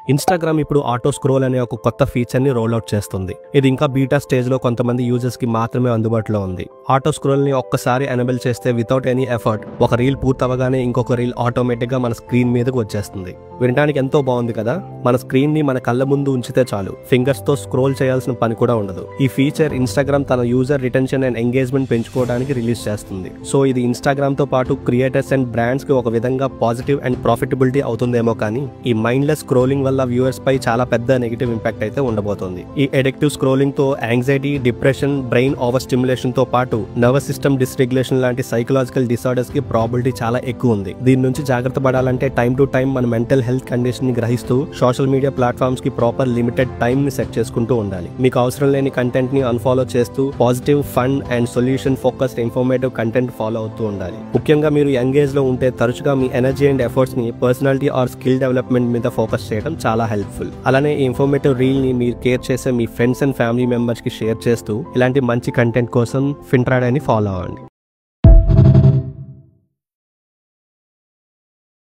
Instagram ఇప్పుడు auto scroll అనే ఒక కొత్త ఫీచర్ ని రోల్ అవుట్ చేస్తుంది. ఇది ఇంకా బీటా స్టేజ్ లో కొంతమంది యూజర్స్ కి మాత్రమే అందుబాటులో ఉంది. ఆటో స్క్రోల్ ని ఒక్కసారి ఎనేబుల్ చేస్తే వితౌట్ ఎనీ ఎఫర్ట్ ఒక రీల్ పూర్తవగానే ఇంకొక రీల్ ఆటోమేటిక్ గా మన స్క్రీన్ మీదకు వచ్చేస్తుంది. వినడానికి ఎంతో బాగుంది కదా. మన స్క్రీన్ ని మన కళ్ళ ముందు ఉంచితే చాలు, ఫింగర్స్ తో స్క్రోల్ చేయాల్సిన పని కూడా ఉండదు. ఈ ఫీచర్ ఇన్స్టాగ్రామ్ తన యూజర్ రిటెన్షన్ అండ్ ఎంగేజ్మెంట్ పెంచుకోవడానికి రిలీజ్ చేస్తుంది. సో ఇది ఇన్స్టాగ్రామ్ తో పాటు క్రియేటర్స్ అండ్ బ్రాండ్స్ కి ఒక విధంగా పాజిటివ్ అండ్ ప్రాఫిటబిలిటీ అవుతుందేమో, కానీ ఈ మైండ్లెస్ స్క్రోలింగ్ వల్ల వ్యూవర్స్ పై చాలా పెద్ద నెగిటివ్ ఇంపాక్ట్ అయితే ఉండబోతోంది. ఈ ఎడిక్టివ్ స్క్రోలింగ్ తో anxiety, depression, brain over stimulation తో పాటు నర్వస్ సిస్టమ్ డిస్రెగ్యులేషన్ లాంటి సైకలాజికల్ డిసార్డర్స్ కి ప్రాబిలిటీ చాలా ఎక్కువ ఉంది. దీని నుంచి జాగ్రత్త పడాలంటే టైం టు టైం మన మెంటల్ హెల్త్ కండిషన్ ని గ్రహిస్తూ సోషల్ మీడియా ప్లాట్ఫామ్స్ కి ప్రాపర్ లిమిటెడ్ టైం ని సెట్ చేసుకుంటూ ఉండాలి. మీకు అవసరం లేని కంటెంట్ ని అన్ఫాలో చేస్తూ positive, fun and solution focused informative content follow అవుతూ ఉండాలి. ముఖ్యంగా మీరు యంగ్ ఏజ్ లో ఉంటే తరచుగా మీ ఎనర్జీ అండ్ ఎఫర్ట్స్ ని పర్సనాలిటీ ఆర్ స్కిల్ డెవలప్మెంట్ మీద ఫోకస్ చేయడం చాలా హెల్ప్ఫుల్. అలానే ఈ ఇన్ఫర్మేటివ్ రీల్ ని మీరు కేర్ చేసే మీ ఫ్రెండ్స్ అండ్ ఫ్యామిలీ మెంబర్స్ కి షేర్ చేస్తూ ఇలాంటి మంచి కంటెంట్ కోసం ఫింట్రాడ్ అని ఫాలో అవ్వండి.